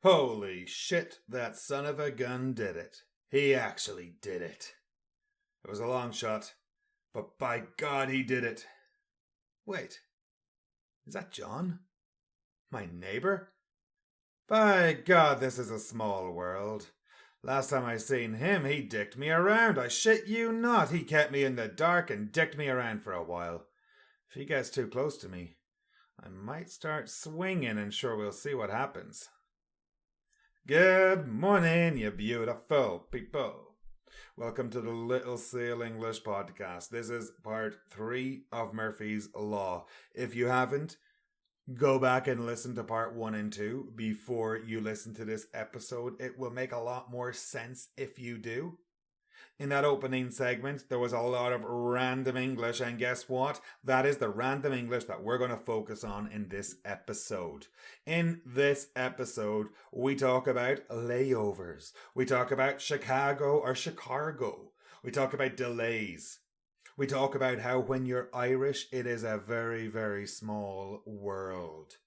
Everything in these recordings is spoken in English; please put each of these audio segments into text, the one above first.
Holy shit, that son of a gun did it. He actually did it. It was a long shot, but by God he did it. Wait, is that John? My neighbour? By God, this is a small world. Last time I seen him, he dicked me around. I shit you not. He kept me in the dark and dicked me around for a while. If he gets too close to me, I might start swinging and sure we'll see what happens. Good morning, you beautiful people. Welcome to the Little Seal English podcast. This is part 3 of Murphy's Law. If you haven't, go back and listen to part 1 and 2 before you listen to this episode. It will make a lot more sense if you do. In that opening segment, there was a lot of random English, and guess what? That is the random English that we're going to focus on in this episode. In this episode, we talk about layovers. We talk about Chicago or Chicago. We talk about delays. We talk about how when you're Irish, it is a very, very small world.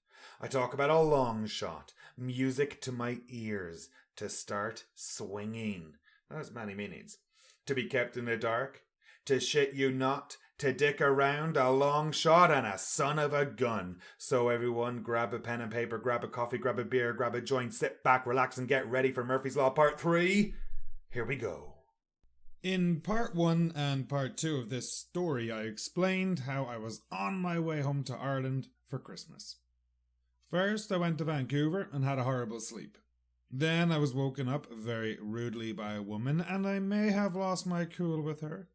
I talk about a long shot, music to my ears, to start swinging. That has many meanings. To be kept in the dark, to shit you not, to dick around, a long shot, and a son of a gun. So everyone, grab a pen and paper, grab a coffee, grab a beer, grab a joint, sit back, relax, and get ready for Murphy's Law Part 3. Here we go. In part 1 and part 2 of this story, I explained how I was on my way home to Ireland for Christmas. First, I went to Vancouver and had a horrible sleep. Then I was woken up very rudely by a woman, and I may have lost my cool with her.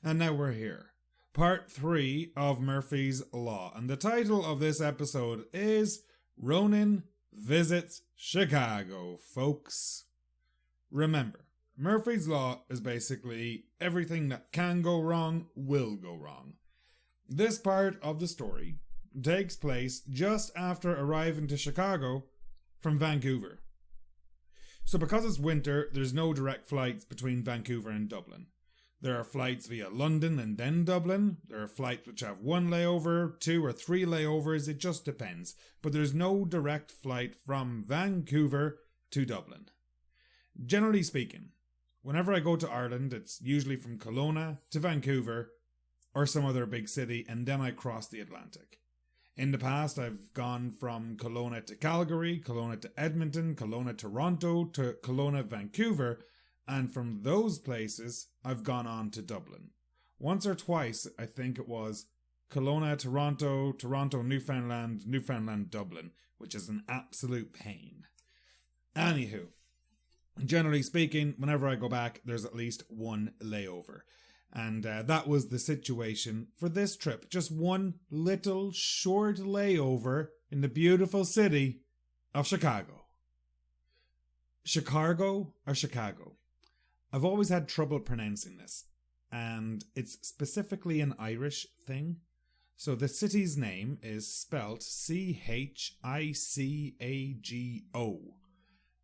And now we're here. Part 3 of Murphy's Law. And the title of this episode is Ronan Visits Chicago, folks. Remember, Murphy's Law is basically everything that can go wrong will go wrong. This part of the story takes place just after arriving to Chicago from Vancouver. So because it's winter, there's no direct flights between Vancouver and Dublin. There are flights via London and then Dublin. There are flights which have 1 layover, 2 or 3 layovers, it just depends. But there's no direct flight from Vancouver to Dublin. Generally speaking, whenever I go to Ireland, it's usually from Kelowna to Vancouver or some other big city, and then I cross the Atlantic. In the past, I've gone from Kelowna to Calgary, Kelowna to Edmonton, Kelowna, Toronto, to Kelowna, Vancouver, and from those places, I've gone on to Dublin. Once or twice, I think it was Kelowna, Toronto, Toronto, Newfoundland, Newfoundland, Dublin, which is an absolute pain. Anywho, generally speaking, whenever I go back, there's at least 1 layover. And that was the situation for this trip. Just 1 little short layover in the beautiful city of Chicago. Chicago or Chicago? I've always had trouble pronouncing this. And it's specifically an Irish thing. So the city's name is spelt C-H-I-C-A-G-O.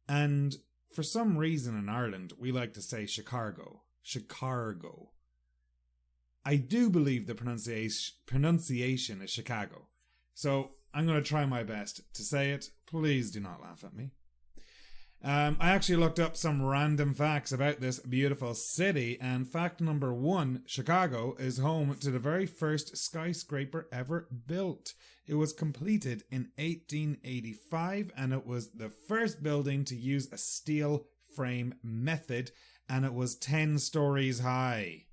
And for some reason in Ireland, we like to say Chicago. Chicago. I do believe the pronunciation is Chicago. So I'm going to try my best to say it. Please do not laugh at me. I actually looked up some random facts about this beautiful city, and fact number 1, Chicago is home to the very first skyscraper ever built. It was completed in 1885, and it was the first building to use a steel frame method, and it was 10 stories high.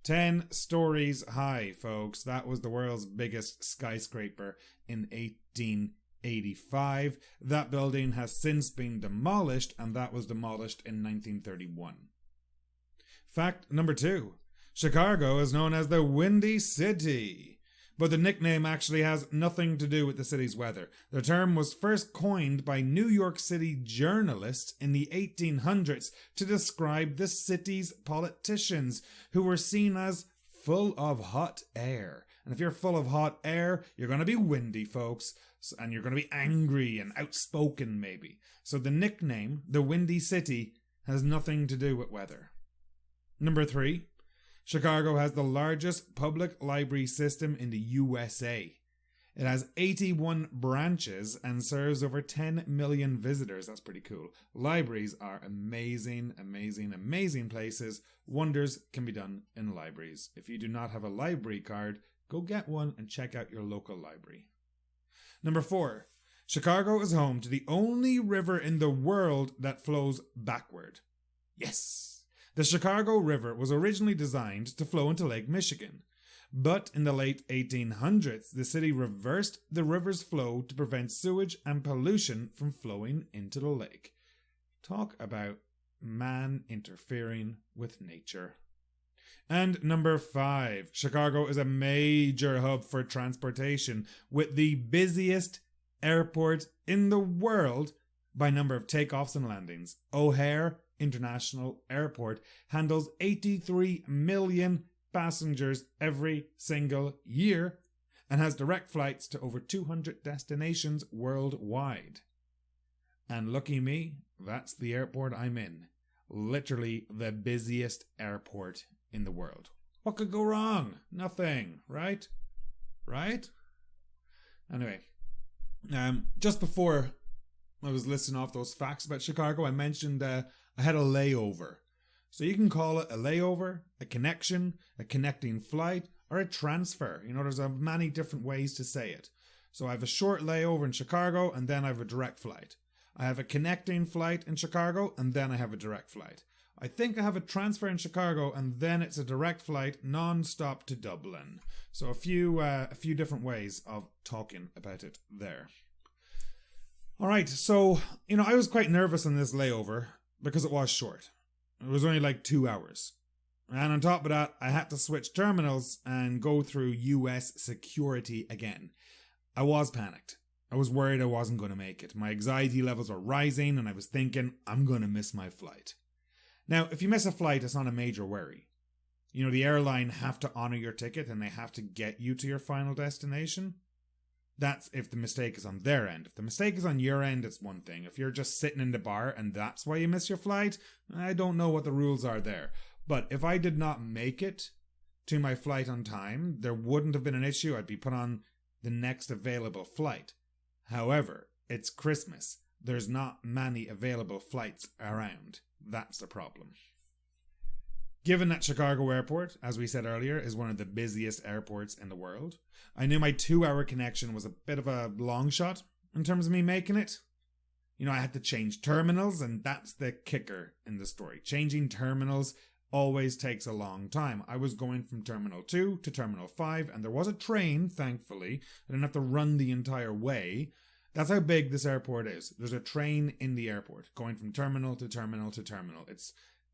10 stories high, folks. That was the world's biggest skyscraper in 1885. That building has since been demolished, and that was demolished in 1931. Fact number 2. Chicago is known as the Windy City. But the nickname actually has nothing to do with the city's weather. The term was first coined by New York City journalists in the 1800s to describe the city's politicians, who were seen as full of hot air. And if you're full of hot air, you're going to be windy, folks. And you're going to be angry and outspoken, maybe. So the nickname, the Windy City, has nothing to do with weather. Number 3. Chicago has the largest public library system in the USA. It has 81 branches and serves over 10 million visitors. That's pretty cool. Libraries are amazing, amazing, amazing places. Wonders can be done in libraries. If you do not have a library card, go get one and check out your local library. Number 4. Chicago is home to the only river in the world that flows backward. Yes! The Chicago River was originally designed to flow into Lake Michigan. But in the late 1800s, the city reversed the river's flow to prevent sewage and pollution from flowing into the lake. Talk about man interfering with nature. And number 5, Chicago is a major hub for transportation with the busiest airport in the world by number of takeoffs and landings. O'Hare International Airport handles 83 million passengers every single year and has direct flights to over 200 destinations worldwide. And lucky me, that's the airport I'm in. Literally the busiest airport in the world. What could go wrong? Nothing, right? Right? Anyway, just before I was listing off those facts about Chicago, I mentioned I had a layover. So you can call it a layover, a connection, a connecting flight, or a transfer. You know, there's many different ways to say it. So I have a short layover in Chicago, and then I have a direct flight. I have a connecting flight in Chicago, and then I have a direct flight. I think I have a transfer in Chicago, and then it's a direct flight non-stop to Dublin. So a few different ways of talking about it there. All right, so, I was quite nervous on this layover because it was short. It was only like 2 hours. And on top of that, I had to switch terminals and go through US security again. I was panicked. I was worried I wasn't going to make it. My anxiety levels were rising and I was thinking, I'm going to miss my flight. Now, if you miss a flight, it's not a major worry. The airline have to honor your ticket and they have to get you to your final destination. That's if the mistake is on their end. If the mistake is on your end, it's one thing. If you're just sitting in the bar and that's why you miss your flight, I don't know what the rules are there. But if I did not make it to my flight on time, there wouldn't have been an issue. I'd be put on the next available flight. However, it's Christmas. There's not many available flights around. That's the problem. Given that Chicago Airport, as we said earlier, is one of the busiest airports in the world, I knew my 2-hour connection was a bit of a long shot in terms of me making it. I had to change terminals, and that's the kicker in the story. Changing terminals always takes a long time. I was going from Terminal 2 to Terminal 5, and there was a train, thankfully. I didn't have to run the entire way. That's how big this airport is. There's a train in the airport, going from terminal to terminal to terminal.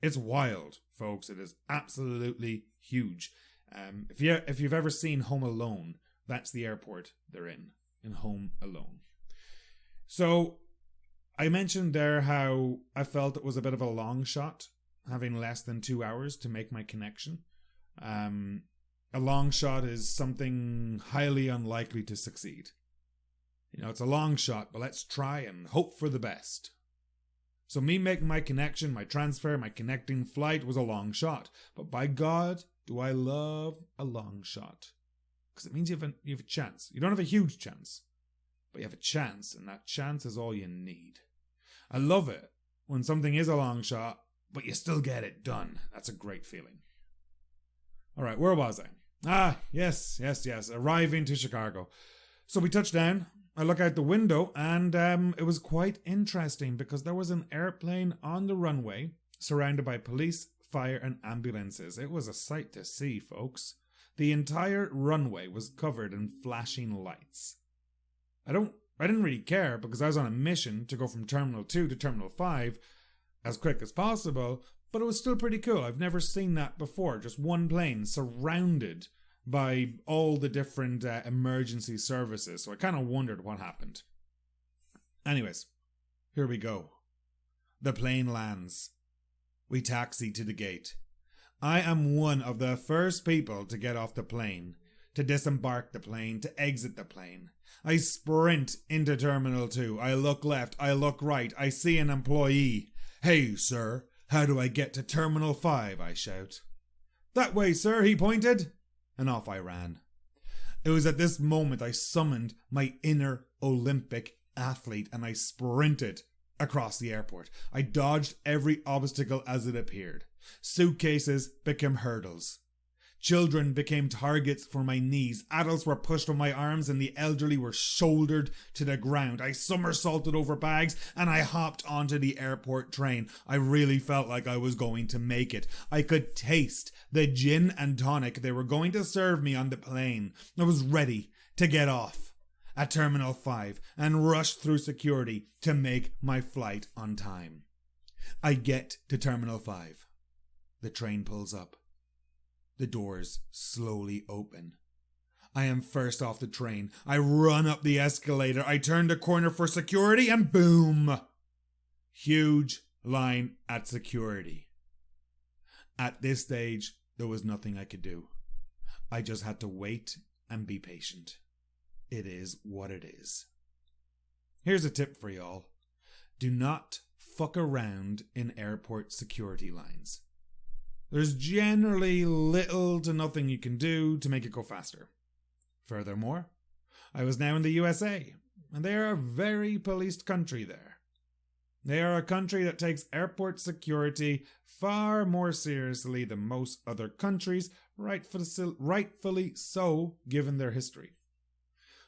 It's wild, folks. It is absolutely huge. If you've ever seen Home Alone, that's the airport they're in Home Alone. So, I mentioned there how I felt it was a bit of a long shot, having less than 2 hours to make my connection. A long shot is something highly unlikely to succeed. It's a long shot, but let's try and hope for the best. So me making my connection, my transfer, my connecting flight was a long shot. But by God, do I love a long shot. Because it means you have a chance. You don't have a huge chance, but you have a chance, and that chance is all you need. I love it when something is a long shot, but you still get it done. That's a great feeling. All right, where was I? Yes. Arriving to Chicago. So we touched down. I look out the window and it was quite interesting because there was an airplane on the runway surrounded by police, fire and ambulances. It was a sight to see, folks. The entire runway was covered in flashing lights. I didn't really care because I was on a mission to go from Terminal 2 to Terminal 5 as quick as possible, but it was still pretty cool. I've never seen that before. Just one plane surrounded by all the different emergency services. So I kind of wondered what happened. Anyways, here we go. The plane lands. We taxi to the gate. I am one of the first people to get off the plane, to disembark the plane, to exit the plane. I sprint into Terminal 2. I look left, I look right. I see an employee. "Hey, sir, how do I get to Terminal 5? I shout. "That way, sir," he pointed. And off I ran. It was at this moment I summoned my inner Olympic athlete and I sprinted across the airport. I dodged every obstacle as it appeared. Suitcases became hurdles. Children became targets for my knees. Adults were pushed on my arms and the elderly were shouldered to the ground. I somersaulted over bags and I hopped onto the airport train. I really felt like I was going to make it. I could taste the gin and tonic they were going to serve me on the plane. I was ready to get off at Terminal 5 and rush through security to make my flight on time. I get to Terminal 5. The train pulls up. The doors slowly open. I am first off the train. I run up the escalator. I turn the corner for security and boom! Huge line at security. At this stage, there was nothing I could do. I just had to wait and be patient. It is what it is. Here's a tip for y'all. Do not fuck around in airport security lines. There's generally little to nothing you can do to make it go faster. Furthermore, I was now in the USA, and they are a very policed country there. They are a country that takes airport security far more seriously than most other countries, rightfully so, given their history.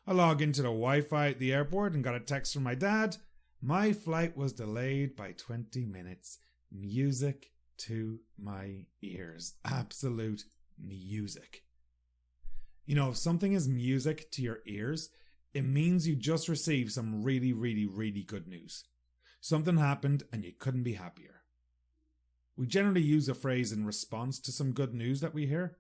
I log into the Wi-Fi at the airport and got a text from my dad. My flight was delayed by 20 minutes. Music to my ears. Absolute music. You know, if something is music to your ears, it means you just received some really, really, really good news. Something happened and you couldn't be happier. We generally use a phrase in response to some good news that we hear.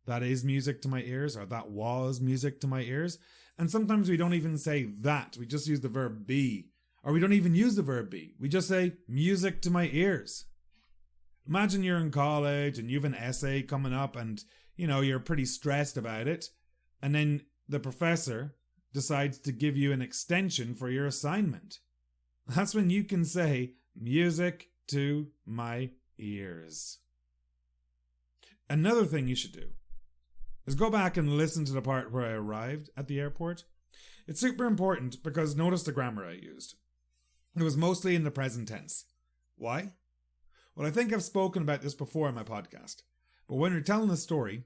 That is music to my ears, or that was music to my ears. And sometimes we don't even say that. We just use the verb be. Or we don't even use the verb be. We just say music to my ears. Imagine you're in college and you have an essay coming up and, you know, you're pretty stressed about it. And then the professor decides to give you an extension for your assignment. That's when you can say, music to my ears. Another thing you should do is go back and listen to the part where I arrived at the airport. It's super important because notice the grammar I used. It was mostly in the present tense. Why? Well, I think I've spoken about this before in my podcast, but when you're telling a story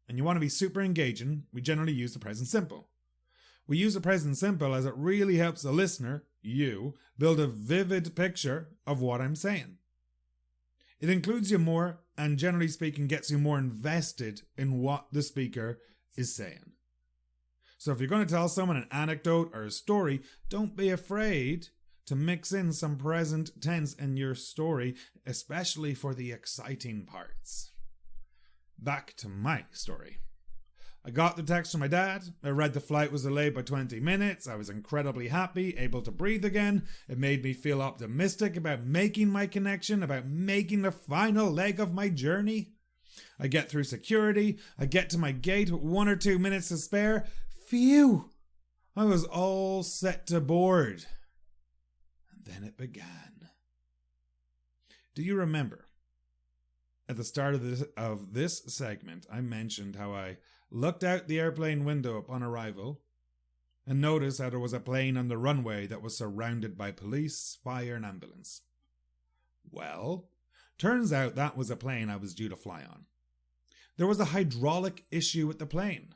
and you want to be super engaging, we generally use the present simple. We use the present simple as it really helps the listener, you, build a vivid picture of what I'm saying. It includes you more and generally speaking gets you more invested in what the speaker is saying. So if you're going to tell someone an anecdote or a story, don't be afraid to mix in some present tense in your story, especially for the exciting parts. Back to my story. I got the text from my dad. I read the flight was delayed by 20 minutes. I was incredibly happy, able to breathe again. It made me feel optimistic about making my connection, about making the final leg of my journey. I get through security. I get to my gate with 1 or 2 minutes to spare. Phew! I was all set to board. Then it began. Do you remember? At the start of this segment, I mentioned how I looked out the airplane window upon arrival and noticed how there was a plane on the runway that was surrounded by police, fire, and ambulance. Well, turns out that was a plane I was due to fly on. There was a hydraulic issue with the plane.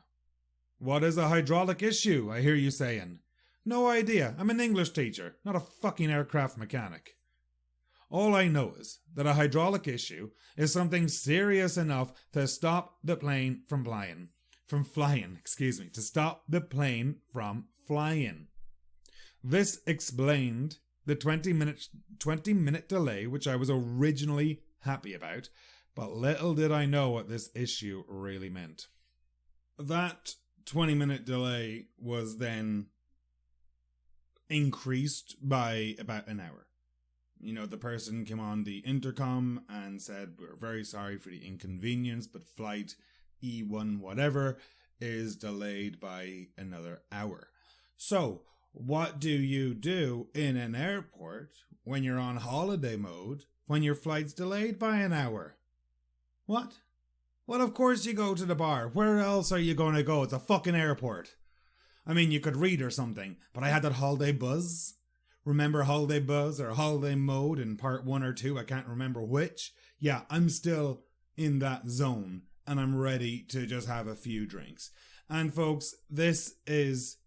What is a hydraulic issue, I hear you saying? No idea. I'm an English teacher, not a fucking aircraft mechanic. All I know is that a hydraulic issue is something serious enough to stop the plane from flying. To stop the plane from flying. This explained the 20-minute delay, which I was originally happy about, but little did I know what this issue really meant. That 20-minute delay was then increased by about an hour. You know, the person came on the intercom and said, "We're very sorry for the inconvenience, but flight E1 whatever is delayed by another hour." So, what do you do in an airport when you're on holiday mode when your flight's delayed by an hour? What Well, of course you go to the bar. Where else are you going to go? It's a fucking airport. I mean, you could read or something, but I had that holiday buzz. Remember holiday buzz or holiday mode in part 1 or 2? I can't remember which. Yeah, I'm still in that zone and I'm ready to just have a few drinks. And folks, this is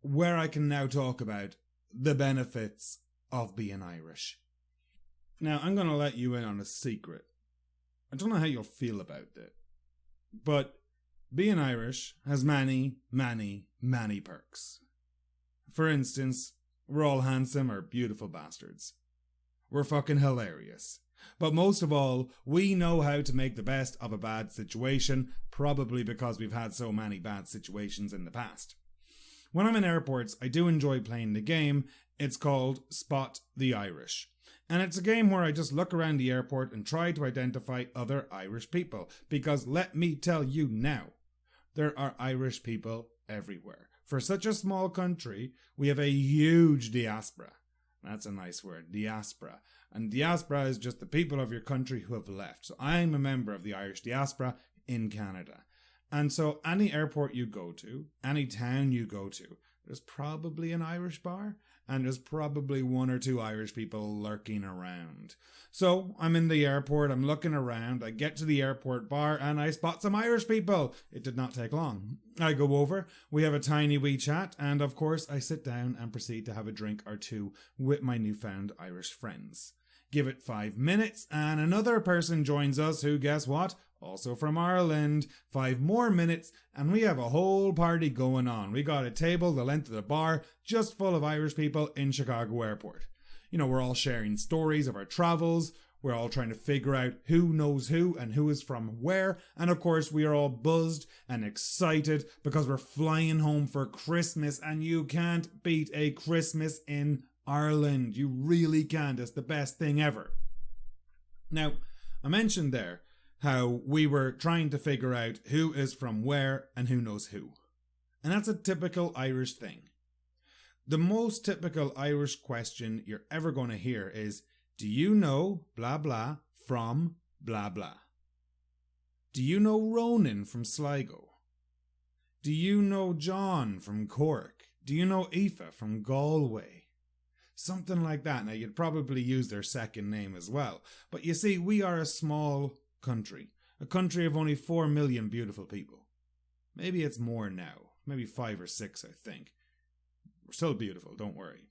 where I can now talk about the benefits of being Irish. Now, I'm going to let you in on a secret. I don't know how you'll feel about it, but being Irish has many, many, many perks. For instance, we're all handsome or beautiful bastards. We're fucking hilarious. But most of all, we know how to make the best of a bad situation, probably because we've had so many bad situations in the past. When I'm in airports, I do enjoy playing the game. It's called Spot the Irish. And it's a game where I just look around the airport and try to identify other Irish people. Because let me tell you now, there are Irish people everywhere. For such a small country, we have a huge diaspora. That's a nice word, diaspora. And diaspora is just the people of your country who have left. So I'm a member of the Irish diaspora in Canada. And so any airport you go to, any town you go to, there's probably an Irish bar. And there's probably 1 or 2 Irish people lurking around. So I'm in the airport, I'm looking around, I get to the airport bar and I spot some Irish people. It did not take long. I go over, we have a tiny wee chat, and of course I sit down and proceed to have a drink or 2 with my newfound Irish friends. Give it 5 minutes and another person joins us who, guess what? Also from Ireland. 5 more minutes and we have a whole party going on. We got a table the length of the bar just full of Irish people in Chicago Airport. You know, we're all sharing stories of our travels. We're all trying to figure out who knows who and who is from where. And of course we are all buzzed and excited because we're flying home for Christmas, and you can't beat a Christmas in Ireland. You really can't. It's the best thing ever. Now, I mentioned there how we were trying to figure out who is from where and who knows who. And that's a typical Irish thing. The most typical Irish question you're ever going to hear is, do you know blah blah from blah blah? Do you know Ronan from Sligo? Do you know John from Cork? Do you know Aoife from Galway? Something like that. Now, you'd probably use their second name as well. But you see, we are a small country. A country of only 4 million beautiful people. Maybe it's more now. Maybe 5 or 6, I think. We're still beautiful, don't worry.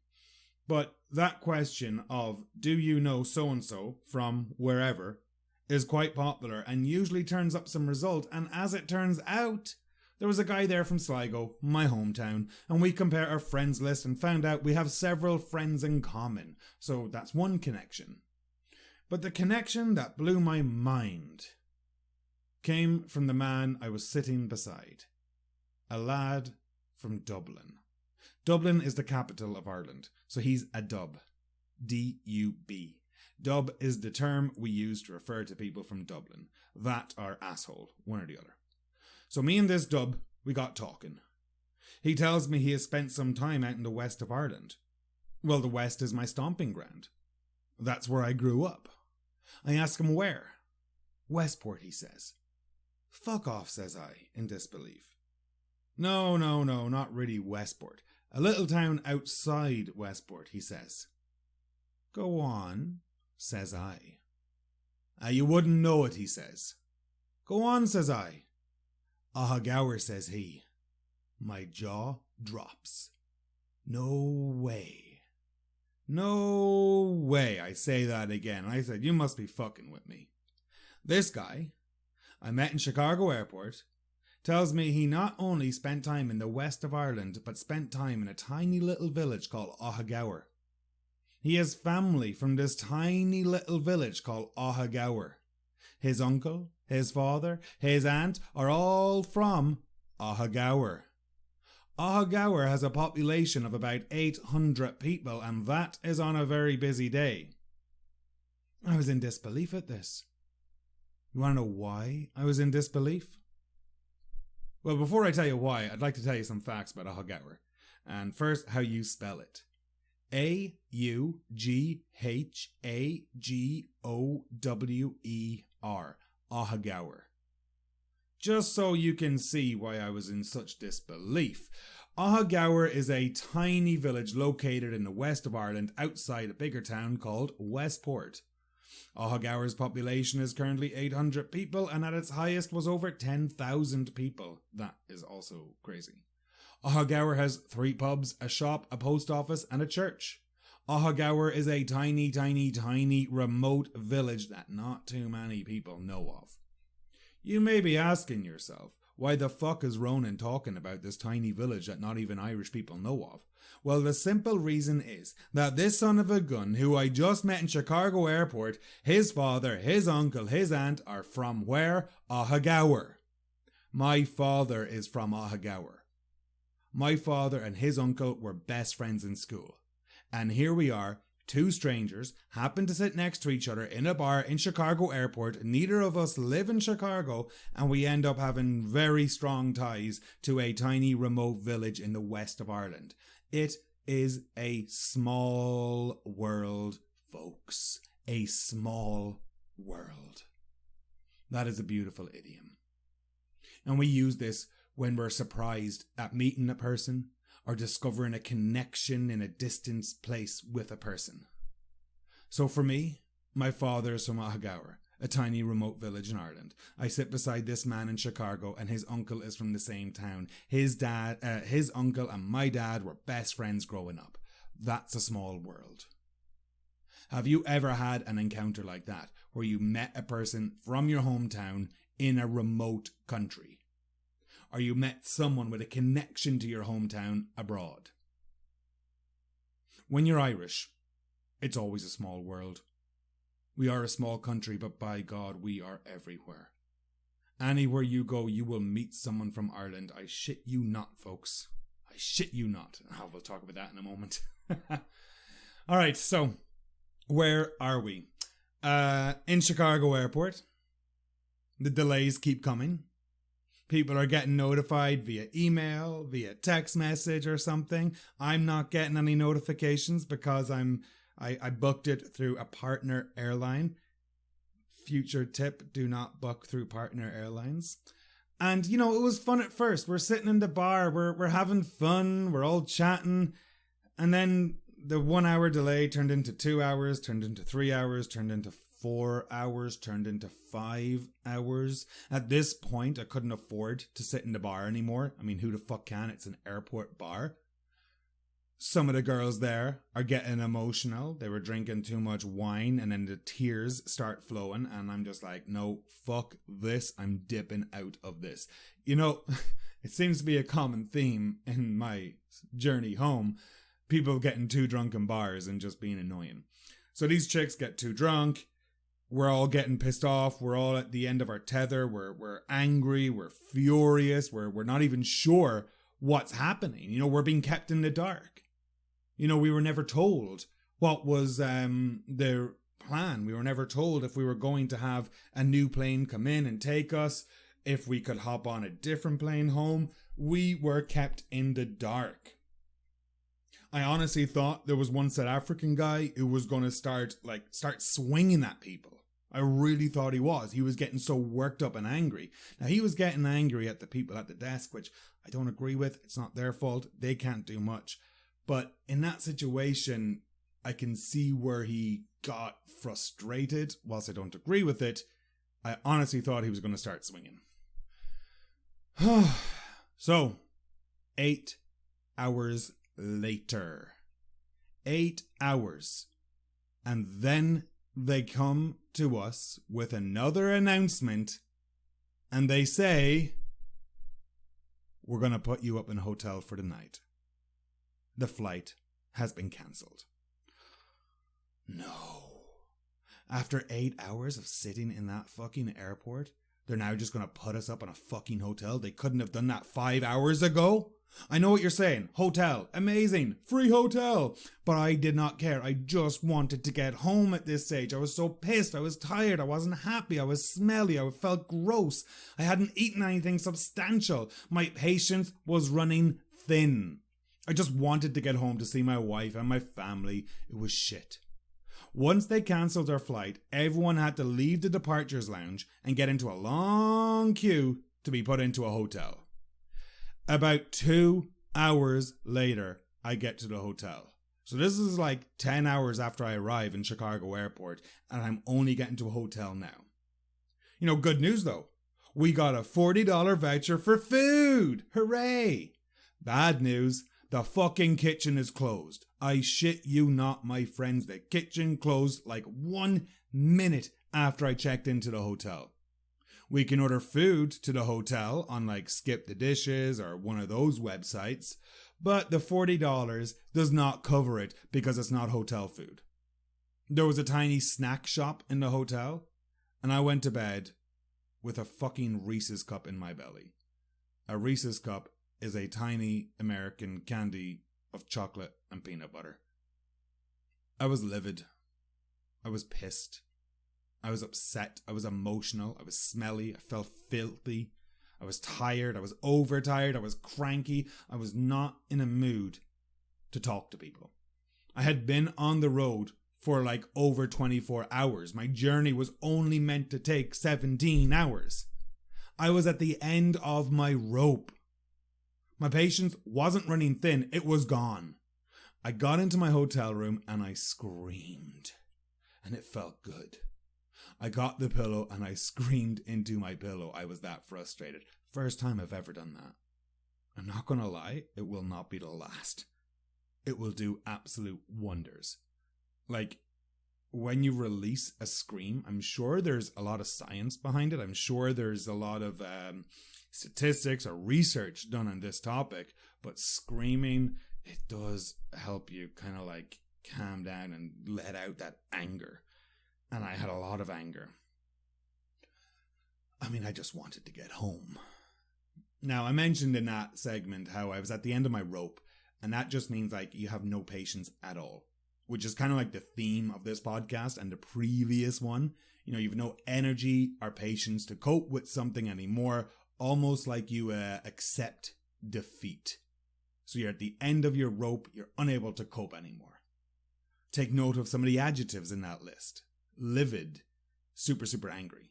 But that question of, do you know so-and-so from wherever, is quite popular and usually turns up some result. And as it turns out, there was a guy there from Sligo, my hometown, and we compared our friends list and found out we have several friends in common. So that's one connection. But the connection that blew my mind came from the man I was sitting beside. A lad from Dublin. Dublin is the capital of Ireland, so he's a dub. D-U-B. Dub is the term we use to refer to people from Dublin. That or asshole, one or the other. So me and this dub, we got talking. He tells me he has spent some time out in the west of Ireland. Well, the west is my stomping ground. That's where I grew up. I ask him where. Westport, he says. Fuck off, says I, in disbelief. No, not really Westport. A little town outside Westport, he says. Go on, says I. You wouldn't know it, he says. Go on, says I. Gower, says he. My jaw drops. No way. No way, I say that again. I said, you must be fucking with me. This guy, I met in Chicago Airport, tells me he not only spent time in the west of Ireland, but spent time in a tiny little village called Gower. He has family from this tiny little village called Gower. His uncle, his father, his aunt are all from Gower. Gower has a population of about 800 people, and that is on a very busy day. I was in disbelief at this. You want to know why I was in disbelief? Well, before I tell you why, I'd like to tell you some facts about Gower. And first, how you spell it. Aughagower. Gower. just so you can see why I was in such disbelief. Ahagower is a tiny village located in the west of Ireland outside a bigger town called Westport. Ahagower's population is currently 800 people and at its highest was over 10,000 people. That is also crazy. Ahagower has 3 pubs, a shop, a post office and a church. Ahagower is a tiny, tiny, tiny remote village that not too many people know of. You may be asking yourself, why the fuck is Ronan talking about this tiny village that not even Irish people know of? Well, the simple reason is that this son of a gun who I just met in Chicago airport, his father, his uncle, his aunt are from where? Ahagower. My father is from Ahagower. My father and his uncle were best friends in school. And here we are, 2 strangers, happen to sit next to each other in a bar in Chicago airport. Neither of us live in Chicago, and we end up having very strong ties to a tiny remote village in the west of Ireland. It is a small world, folks. A small world. That is a beautiful idiom. And we use this when we're surprised at meeting a person, or discovering a connection in a distant place with a person. So for me, my father is from Ahagower, a tiny remote village in Ireland. I sit beside this man in Chicago and his uncle is from the same town. His uncle and my dad were best friends growing up. That's a small world. Have you ever had an encounter like that, where you met a person from your hometown in a remote country? Or you met someone with a connection to your hometown abroad? When you're Irish, it's always a small world. We are a small country, but by God, we are everywhere. Anywhere you go, you will meet someone from Ireland. I shit you not, folks. I shit you not. We'll talk about that in a moment. All right, so where are we? In Chicago airport. The delays keep coming. People are getting notified via email, via text message or something. I'm not getting any notifications because I booked it through a partner airline. Future tip, do not book through partner airlines. And, you know, it was fun at first. We're sitting in the bar, we're having fun, we're all chatting. And then the 1 hour delay turned into 2 hours, turned into 3 hours, turned into 4 hours, turned into 5 hours. At this point, I couldn't afford to sit in the bar anymore. I mean, who the fuck can? It's an airport bar. Some of the girls there are getting emotional. They were drinking too much wine and then the tears start flowing. And I'm just like, no, fuck this. I'm dipping out of this. You know, it seems to be a common theme in my journey home. People getting too drunk in bars and just being annoying. So these chicks get too drunk. We're all getting pissed off. We're all at the end of our tether. We're angry. We're furious. We're not even sure what's happening. You know, we're being kept in the dark. You know, we were never told what was their plan. We were never told if we were going to have a new plane come in and take us, if we could hop on a different plane home. We were kept in the dark. I honestly thought there was one South African guy who was going to start swinging at people. I really thought he was. He was getting so worked up and angry. Now, he was getting angry at the people at the desk, which I don't agree with. It's not their fault. They can't do much. But in that situation, I can see where he got frustrated. Whilst I don't agree with it, I honestly thought he was going to start swinging. So, 8 hours later. 8 hours. And then they come to us with another announcement and they say, we're going to put you up in a hotel for the night. The flight has been cancelled. No. After 8 hours of sitting in that fucking airport, they're now just going to put us up in a fucking hotel? They couldn't have done that 5 hours ago? I know what you're saying. Hotel. Amazing. Free hotel. But I did not care. I just wanted to get home at this stage. I was so pissed. I was tired. I wasn't happy. I was smelly. I felt gross. I hadn't eaten anything substantial. My patience was running thin. I just wanted to get home to see my wife and my family. It was shit. Once they cancelled our flight, everyone had to leave the departures lounge and get into a long queue to be put into a hotel. About 2 hours later, I get to the hotel. So this is like 10 hours after I arrive in Chicago Airport, and I'm only getting to a hotel now. You know, good news though. We got a $40 voucher for food. Hooray! Bad news. The fucking kitchen is closed. I shit you not, my friends. The kitchen closed like 1 minute after I checked into the hotel. We can order food to the hotel on like Skip the Dishes or one of those websites, but the $40 does not cover it because it's not hotel food. There was a tiny snack shop in the hotel, and I went to bed with a fucking Reese's cup in my belly. A Reese's cup is a tiny American candy of chocolate and peanut butter. I was livid. I was pissed. I was upset. I was emotional. I was smelly. I felt filthy. I was tired. I was overtired. I was cranky. I was not in a mood to talk to people. I had been on the road for like over 24 hours. My journey was only meant to take 17 hours. I was at the end of my rope. My patience wasn't running thin. It was gone. I got into my hotel room and I screamed. And it felt good. I got the pillow and I screamed into my pillow. I was that frustrated. First time I've ever done that. I'm not gonna lie, it will not be the last. It will do absolute wonders. Like, when you release a scream, I'm sure there's a lot of science behind it. I'm sure there's a lot of statistics or research done on this topic. But screaming, it does help you kind of like calm down and let out that anger. And I had a lot of anger. I mean, I just wanted to get home. Now, I mentioned in that segment how I was at the end of my rope. And that just means like you have no patience at all. Which is kind of like the theme of this podcast and the previous one. You know, you've no energy or patience to cope with something anymore. Almost like you accept defeat. So you're at the end of your rope. You're unable to cope anymore. Take note of some of the adjectives in that list. Livid. Super, super angry.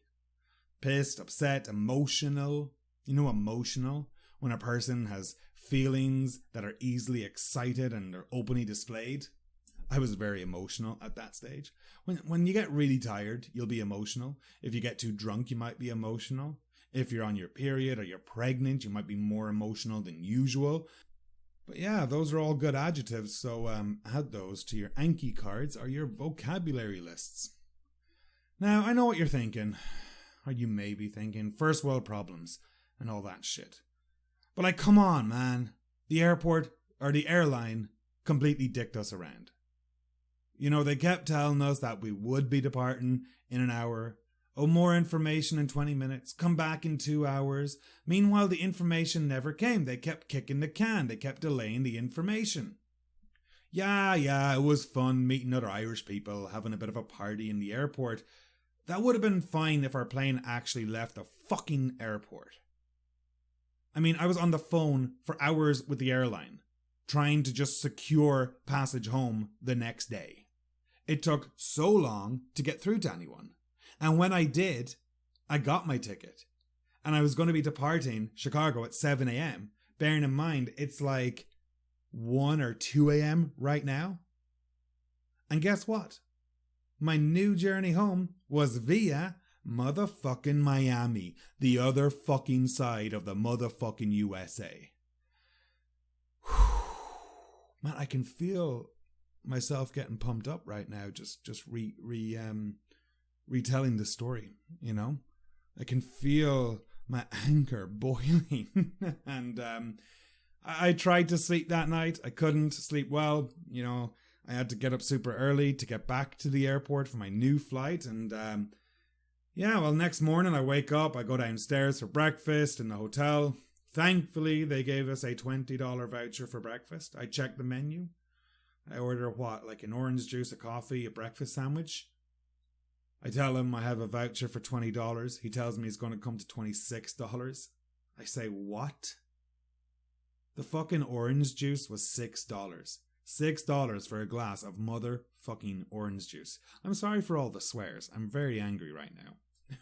Pissed, upset, emotional. You know, emotional? When a person has feelings that are easily excited and are openly displayed. I was very emotional at that stage. When you get really tired, you'll be emotional. If you get too drunk, you might be emotional. If you're on your period or you're pregnant, you might be more emotional than usual. But yeah, those are all good adjectives, so add those to your Anki cards or your vocabulary lists. Now, I know what you're thinking, or you may be thinking, first world problems and all that shit. But like, come on, man. The airport or the airline completely dicked us around. You know, they kept telling us that we would be departing in an hour. Oh, more information in 20 minutes. Come back in 2 hours. Meanwhile, the information never came. They kept kicking the can. They kept delaying the information. Yeah, it was fun meeting other Irish people, having a bit of a party in the airport. That would have been fine if our plane actually left the fucking airport. I mean, I was on the phone for hours with the airline, trying to just secure passage home the next day. It took so long to get through to anyone. And when I did, I got my ticket. And I was going to be departing Chicago at 7 a.m. Bearing in mind, it's like 1 or 2 a.m. right now. And guess what? My new journey home was via motherfucking Miami, the other fucking side of the motherfucking USA. Man, I can feel myself getting pumped up right now, just retelling the story, you know? I can feel my anger boiling. And I tried to sleep that night. I couldn't sleep well, you know. I had to get up super early to get back to the airport for my new flight. And next morning I wake up, I go downstairs for breakfast in the hotel. Thankfully, they gave us a $20 voucher for breakfast. I checked the menu. I order like an orange juice, a coffee, a breakfast sandwich. I tell him I have a voucher for $20. He tells me it's going to come to $26. I say, what? The fucking orange juice was $6. $6 for a glass of motherfucking orange juice. I'm sorry for all the swears. I'm very angry right now.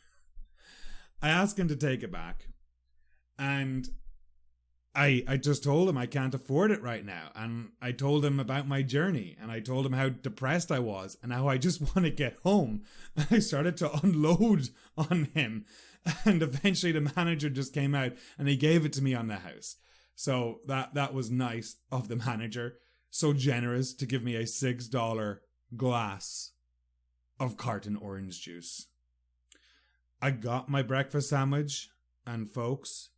I ask him to take it back. And I just told him I can't afford it right now. And I told him about my journey. And I told him how depressed I was and how I just want to get home. And I started to unload on him. And eventually the manager just came out and he gave it to me on the house. So that was nice of the manager. So generous to give me a $6 glass of carton orange juice. I got my breakfast sandwich, and folks,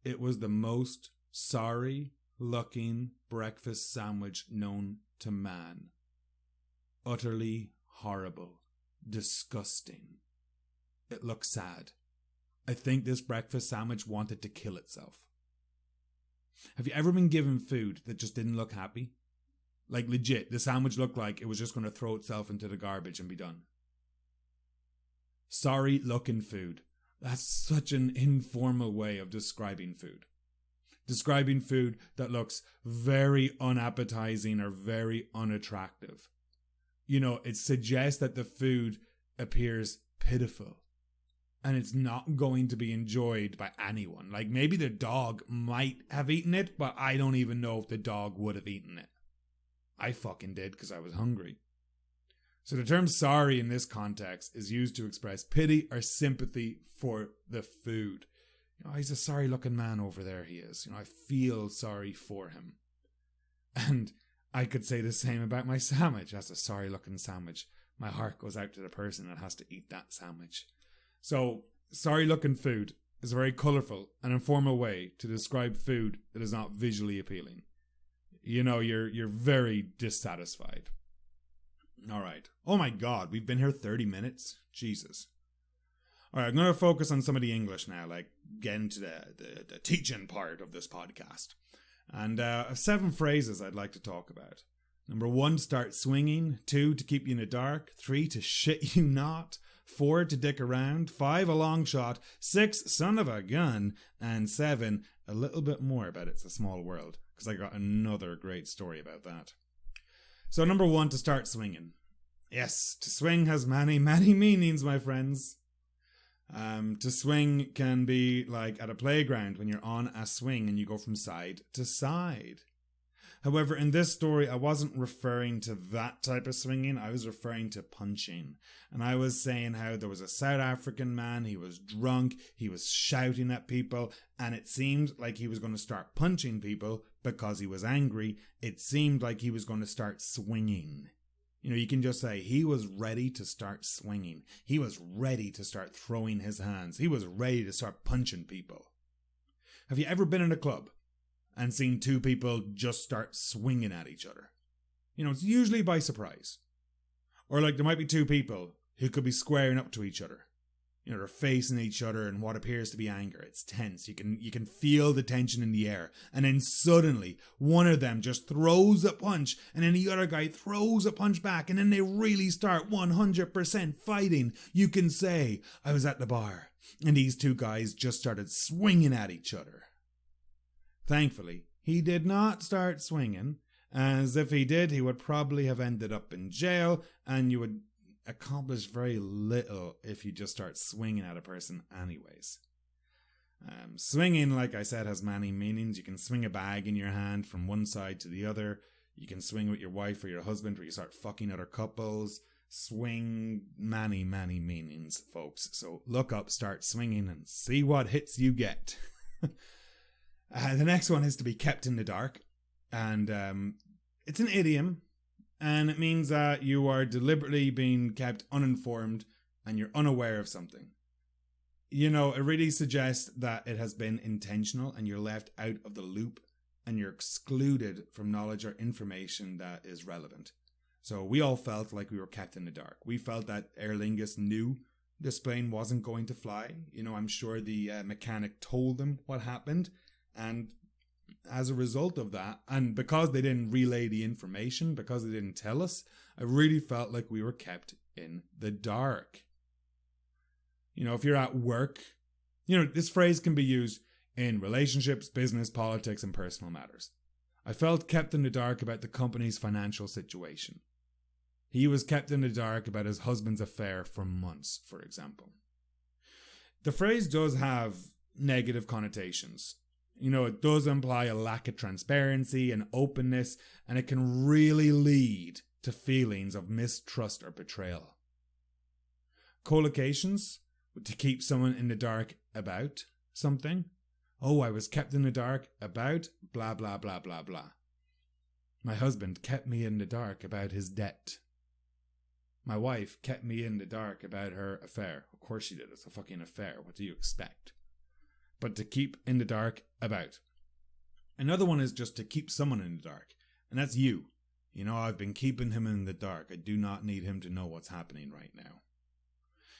it was the most sorry looking breakfast sandwich known to man. Utterly horrible. Disgusting. It looked sad. I think this breakfast sandwich wanted to kill itself. Have you ever been given food that just didn't look happy? Like legit, the sandwich looked like it was just going to throw itself into the garbage and be done. Sorry looking food. That's such an informal way of describing food. Describing food that looks very unappetizing or very unattractive. You know, it suggests that the food appears pitiful. And it's not going to be enjoyed by anyone. Like maybe the dog might have eaten it, but I don't even know if the dog would have eaten it. I fucking did because I was hungry. So the term sorry in this context is used to express pity or sympathy for the food. You know, he's a sorry looking man over there, he is. You know, I feel sorry for him. And I could say the same about my sandwich. That's a sorry looking sandwich. My heart goes out to the person that has to eat that sandwich. So, sorry looking food is a very colourful and informal way to describe food that is not visually appealing. You know, you're very dissatisfied. All right. Oh my God, we've been here 30 minutes? Jesus. All right, I'm going to focus on some of the English now, like getting to the teaching part of this podcast. And 7 phrases I'd like to talk about. Number 1, start swinging. 2, to keep you in the dark. 3, to shit you not. 4, to dick around. 5, a long shot. 6, son of a gun. And 7, a little bit more about It's a Small World, because I got another great story about that. So number 1, to start swinging. Yes, to swing has many, many meanings, my friends. To swing can be like at a playground when you're on a swing and you go from side to side. However, in this story, I wasn't referring to that type of swinging. I was referring to punching. And I was saying how there was a South African man, he was drunk, he was shouting at people, and it seemed like he was going to start punching people because he was angry. It seemed like he was going to start swinging. You know, you can just say he was ready to start swinging. He was ready to start throwing his hands. He was ready to start punching people. Have you ever been in a club and seen 2 people just start swinging at each other? You know, it's usually by surprise. Or like there might be 2 people who could be squaring up to each other. You know, they're facing each other in what appears to be anger. It's tense. You can feel the tension in the air. And then suddenly, one of them just throws a punch, and then the other guy throws a punch back, and then they really start 100% fighting. You can say, I was at the bar, and these 2 guys just started swinging at each other. Thankfully, he did not start swinging, as if he did, he would probably have ended up in jail, and you would accomplish very little if you just start swinging at a person anyways. Swinging, like I said, has many meanings. You can swing a bag in your hand from one side to the other. You can swing with your wife or your husband where you start fucking other couples. Swing, many, many meanings, folks. So look up, start swinging, and see what hits you get. The next one is to be kept in the dark. And it's an idiom. And it means that you are deliberately being kept uninformed and you're unaware of something. You know, it really suggests that it has been intentional and you're left out of the loop and you're excluded from knowledge or information that is relevant. So we all felt like we were kept in the dark. We felt that Aer Lingus knew this plane wasn't going to fly. You know, I'm sure the mechanic told them what happened, and as a result of that, and because they didn't relay the information, because they didn't tell us, I really felt like we were kept in the dark. You know, if you're at work, you know, this phrase can be used in relationships, business, politics, and personal matters. I felt kept in the dark about the company's financial situation. He was kept in the dark about his husband's affair for months, for example. The phrase does have negative connotations. You know, it does imply a lack of transparency and openness, and it can really lead to feelings of mistrust or betrayal. Collocations, to keep someone in the dark about something. Oh, I was kept in the dark about blah, blah, blah, blah, blah. My husband kept me in the dark about his debt. My wife kept me in the dark about her affair. Of course she did. It's a fucking affair. What do you expect? But to keep in the dark about. Another one is just to keep someone in the dark. And that's you. You know, I've been keeping him in the dark. I do not need him to know what's happening right now.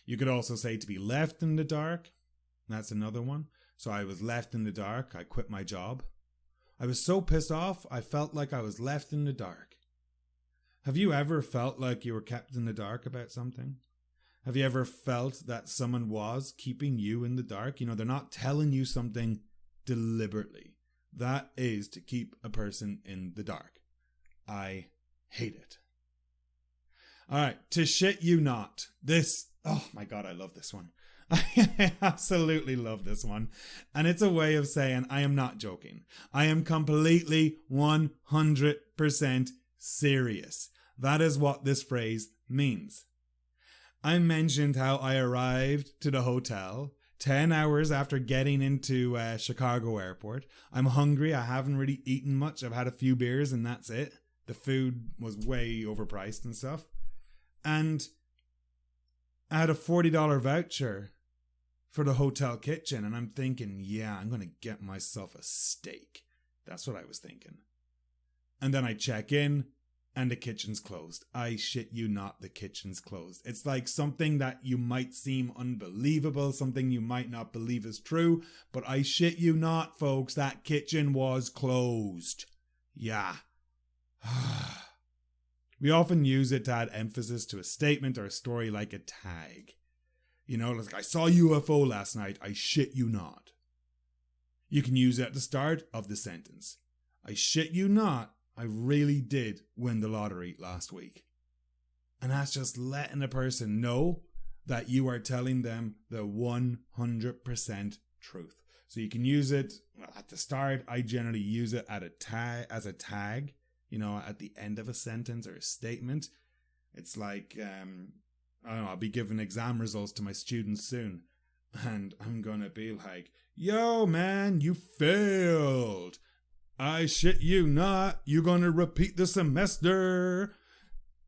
You could also say to be left in the dark. That's another one. So I was left in the dark. I quit my job. I was so pissed off, I felt like I was left in the dark. Have you ever felt like you were kept in the dark about something? Have you ever felt that someone was keeping you in the dark? You know, they're not telling you something deliberately. That is to keep a person in the dark. I hate it. All right, to shit you not. This, oh my God, I love this one. I absolutely love this one. And it's a way of saying I am not joking. I am completely 100% serious. That is what this phrase means. I mentioned how I arrived to the hotel 10 hours after getting into Chicago airport. I'm hungry. I haven't really eaten much. I've had a few beers and that's it. The food was way overpriced and stuff. And I had a $40 voucher for the hotel kitchen. And I'm thinking, yeah, I'm going to get myself a steak. That's what I was thinking. And then I check in and the kitchen's closed. I shit you not, the kitchen's closed. It's like something that you might seem unbelievable, something you might not believe is true. But I shit you not, folks, that kitchen was closed. Yeah. We often use it to add emphasis to a statement or a story like a tag. You know, like, I saw a UFO last night, I shit you not. You can use it at the start of the sentence. I shit you not, I really did win the lottery last week. And that's just letting a person know that you are telling them the 100% truth. So you can use it at the start. I generally use it at as a tag, you know, at the end of a sentence or a statement. It's like, I don't know, I'll be giving exam results to my students soon. And I'm going to be like, yo, man, you failed. I shit you not. You're going to repeat the semester.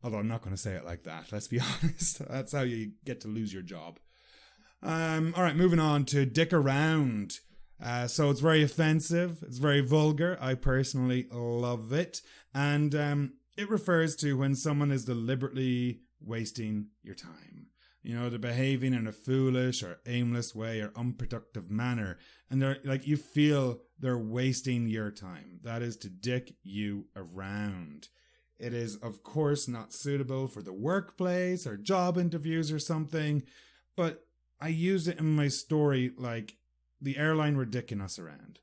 Although I'm not going to say it like that. Let's be honest. That's how you get to lose your job. All right, moving on to dick around. So it's very offensive. It's very vulgar. I personally love it. And it refers to when someone is deliberately wasting your time. You know, they're behaving in a foolish or aimless way or unproductive manner. And they're like, you feel they're wasting your time. That is to dick you around. It is, of course, not suitable for the workplace or job interviews or something. But I used it in my story like the airline were dicking us around.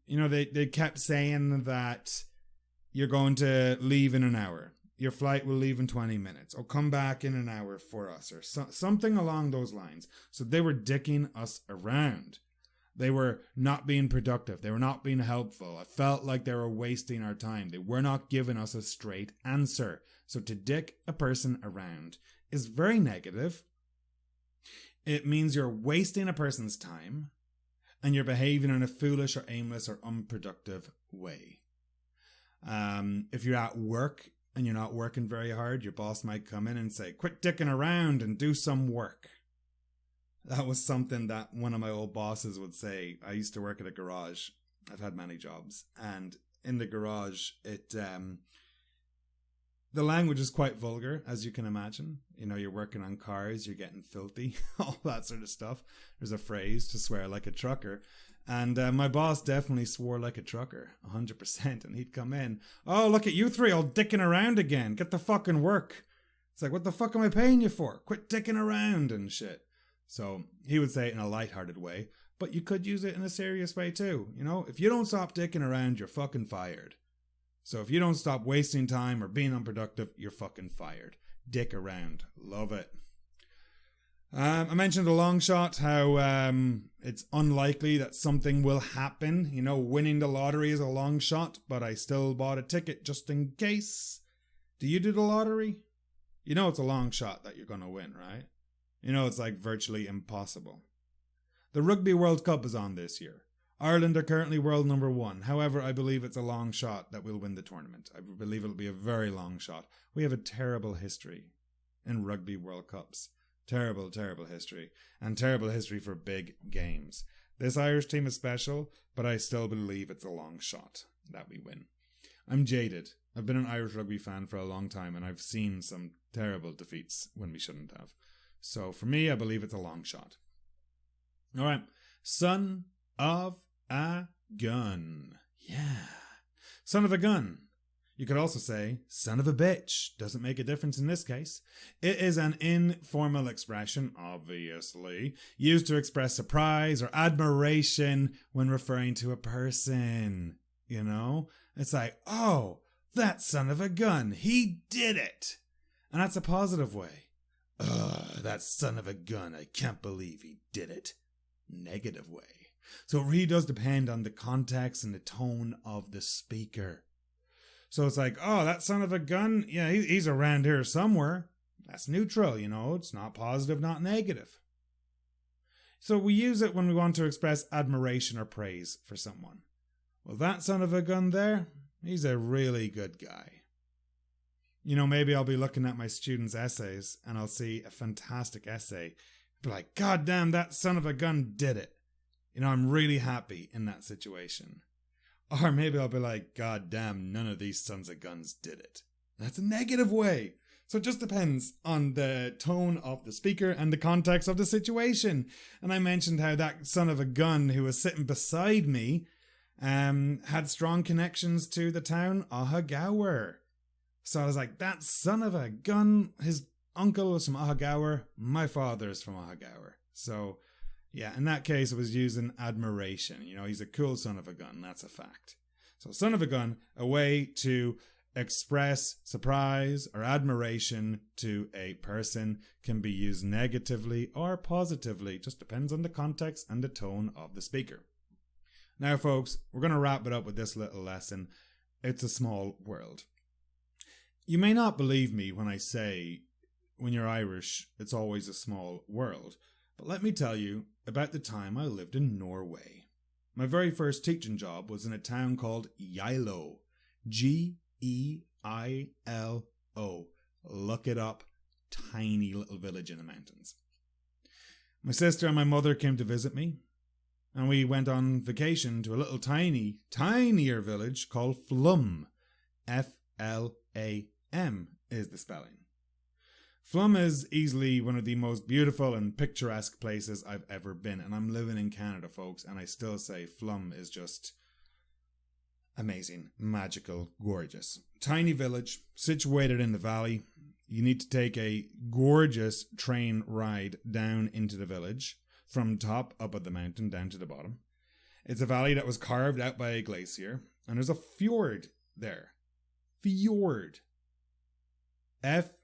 You know, they kept saying that you're going to leave in an hour. Your flight will leave in 20 minutes. Or come back in an hour for us. Or something along those lines. So they were dicking us around. They were not being productive. They were not being helpful. I felt like they were wasting our time. They were not giving us a straight answer. So to dick a person around is very negative. It means you're wasting a person's time. And you're behaving in a foolish or aimless or unproductive way. If you're at work and you're not working very hard, your boss might come in and say, quit dicking around and do some work. That was something that one of my old bosses would say. I used to work at a garage. I've had many jobs. And in the garage, the language is quite vulgar, as you can imagine. You know, you're working on cars, you're getting filthy, all that sort of stuff. There's a phrase to swear like a trucker. And my boss definitely swore like a trucker, 100%. And he'd come in, oh, look at you three all dicking around again. Get the fucking work. It's like, what the fuck am I paying you for? Quit dicking around and shit. So he would say it in a lighthearted way, but you could use it in a serious way too. You know, if you don't stop dicking around, you're fucking fired. So if you don't stop wasting time or being unproductive, you're fucking fired. Dick around. Love it. I mentioned a long shot, how it's unlikely that something will happen. You know, winning the lottery is a long shot, but I still bought a ticket just in case. Do you do the lottery? You know it's a long shot that you're going to win, right? You know it's like virtually impossible. The Rugby World Cup is on this year. Ireland are currently world number 1. However, I believe it's a long shot that we'll win the tournament. I believe it'll be a very long shot. We have a terrible history in Rugby World Cups. Terrible, terrible history. And terrible history for big games. This Irish team is special, but I still believe it's a long shot that we win. I'm jaded. I've been an Irish rugby fan for a long time, and I've seen some terrible defeats when we shouldn't have. So for me, I believe it's a long shot. All right. Son of a gun. Yeah. Son of a gun. You could also say, son of a bitch. Doesn't make a difference in this case. It is an informal expression, obviously, used to express surprise or admiration when referring to a person. You know? It's like, oh, that son of a gun. He did it. And that's a positive way. Ugh, that son of a gun. I can't believe he did it. Negative way. So it really does depend on the context and the tone of the speaker. So it's like, oh, that son of a gun, yeah, he's around here somewhere. That's neutral, you know, it's not positive, not negative. So we use it when we want to express admiration or praise for someone. Well, that son of a gun there, he's a really good guy. You know, maybe I'll be looking at my students' essays and I'll see a fantastic essay. Be like, God damn, that son of a gun did it. You know, I'm really happy in that situation. Or maybe I'll be like, God damn, none of these sons of guns did it. That's a negative way. So it just depends on the tone of the speaker and the context of the situation. And I mentioned how that son of a gun who was sitting beside me had strong connections to the town Ahagaur. So I was like, that son of a gun, his uncle was from Ahagaur, my father is from Ahagaur. So yeah, in that case, it was using admiration. You know, he's a cool son of a gun. That's a fact. So son of a gun, a way to express surprise or admiration to a person, can be used negatively or positively. Just depends on the context and the tone of the speaker. Now, folks, we're going to wrap it up with this little lesson. It's a small world. You may not believe me when I say when you're Irish, it's always a small world. But let me tell you about the time I lived in Norway. My very first teaching job was in a town called Geilo. Geilo. Look it up. Tiny little village in the mountains. My sister and my mother came to visit me, and we went on vacation to a little tinier village called Flum. F-L-A-M is the spelling. Flum is easily one of the most beautiful and picturesque places I've ever been. And I'm living in Canada, folks, and I still say Flum is just amazing, magical, gorgeous. Tiny village, situated in the valley. You need to take a gorgeous train ride down into the village, from top up at the mountain down to the bottom. It's a valley that was carved out by a glacier, and there's a fjord there. Fjord. F-J-O-R-D.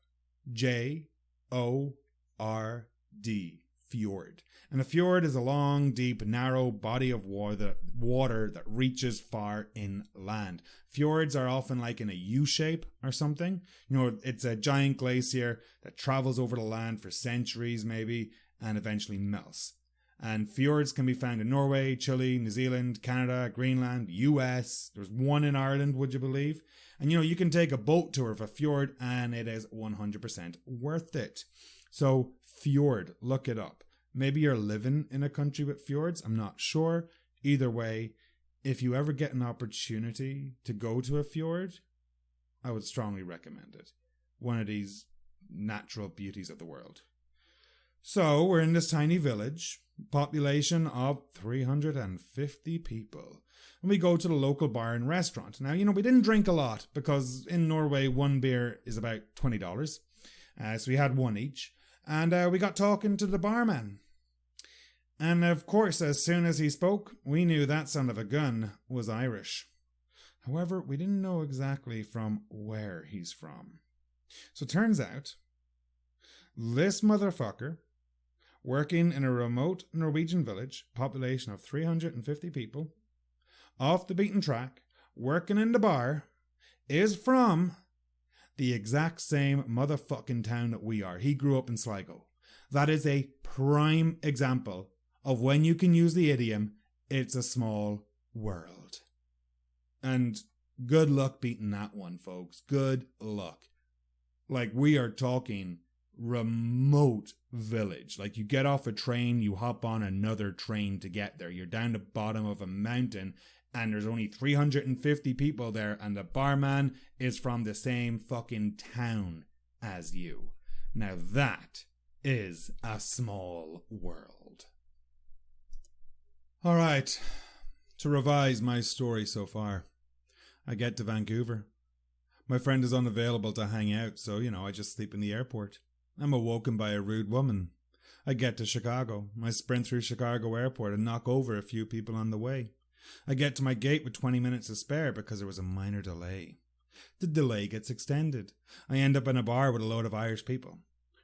Fjord. And a fjord is a long, deep, narrow body of water that reaches far inland. Fjords are often like in a U shape or something. You know, it's a giant glacier that travels over the land for centuries maybe and eventually melts. And fjords can be found in Norway, Chile, New Zealand, Canada, Greenland, US. There's one in Ireland, would you believe? And you know, you can take a boat tour of a fjord and it is 100% worth it. So fjord, look it up. Maybe you're living in a country with fjords, I'm not sure. Either way, if you ever get an opportunity to go to a fjord, I would strongly recommend it. One of these natural beauties of the world. So we're in this tiny village, population of 350 people. And we go to the local bar and restaurant. Now, you know, we didn't drink a lot because in Norway, one beer is about $20. So we had one each. And we got talking to the barman. And of course, as soon as he spoke, we knew that son of a gun was Irish. However, we didn't know exactly from where he's from. So it turns out, this motherfucker working in a remote Norwegian village, population of 350 people, off the beaten track, working in the bar, is from the exact same motherfucking town that we are. He grew up in Sligo. That is a prime example of when you can use the idiom, it's a small world. And good luck beating that one, folks. Good luck. Like, we are talking remote village. Like, you get off a train, you hop on another train to get there. You're down the bottom of a mountain, and there's only 350 people there, and the barman is from the same fucking town as you. Now that is a small world. All right, to revise my story so far, I get to Vancouver. My friend is unavailable to hang out, so, I just sleep in the airport. I'm awoken by a rude woman. I get to Chicago. I sprint through Chicago airport and knock over a few people on the way. I get to my gate with 20 minutes to spare because there was a minor delay. The delay gets extended. I end up in a bar with a load of Irish people.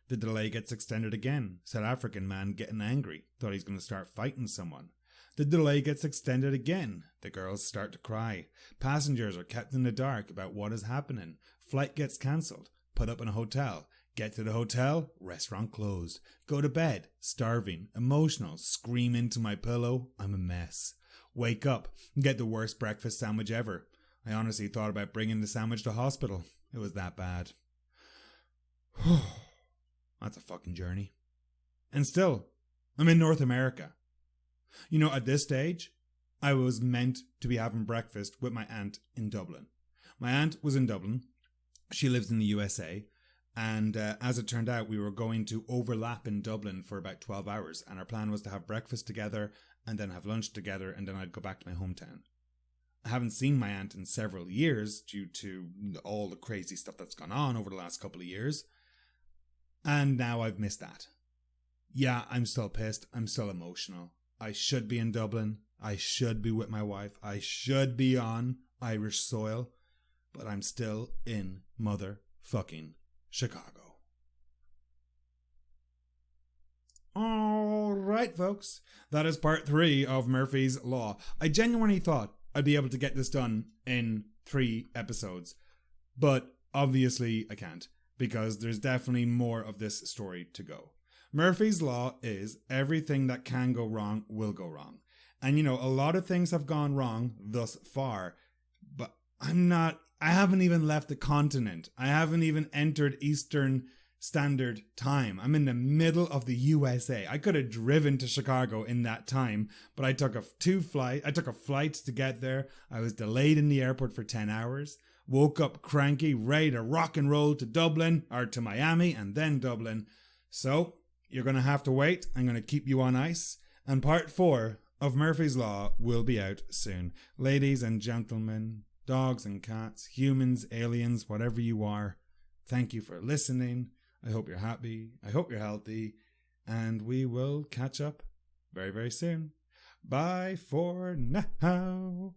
The delay gets extended again. South African man getting angry. Thought he's going to start fighting someone. The delay gets extended again. The girls start to cry. Passengers are kept in the dark about what is happening. Flight gets cancelled. Put up in a hotel. Get to the hotel. Restaurant closed. Go to bed. Starving. Emotional. Scream into my pillow. I'm a mess. Wake up. Get the worst breakfast sandwich ever. I honestly thought about bringing the sandwich to hospital. It was that bad. That's a fucking journey. And still, I'm in North America. At this stage, I was meant to be having breakfast with my aunt in Dublin. My aunt was in Dublin. She lives in the USA. And as it turned out, we were going to overlap in Dublin for about 12 hours. And our plan was to have breakfast together and then have lunch together. And then I'd go back to my hometown. I haven't seen my aunt in several years due to all the crazy stuff that's gone on over the last couple of years. And now I've missed that. Yeah, I'm still pissed. I'm still emotional. I should be in Dublin. I should be with my wife. I should be on Irish soil. But I'm still in motherfucking Chicago. All right, folks. That is part 3 of Murphy's Law. I genuinely thought I'd be able to get this done in 3 episodes. But obviously I can't, because there's definitely more of this story to go. Murphy's Law is everything that can go wrong will go wrong. And a lot of things have gone wrong thus far, but I haven't even left the continent. I haven't even entered Eastern Standard Time. I'm in the middle of the USA. I could have driven to Chicago in that time, but I took a flight to get there. I was delayed in the airport for 10 hours. Woke up cranky, ready to rock and roll to Dublin, or to Miami, and then Dublin. So, you're going to have to wait. I'm going to keep you on ice. And part 4 of Murphy's Law will be out soon. Ladies and gentlemen, dogs and cats, humans, aliens, whatever you are, thank you for listening. I hope you're happy. I hope you're healthy. And we will catch up very, very soon. Bye for now.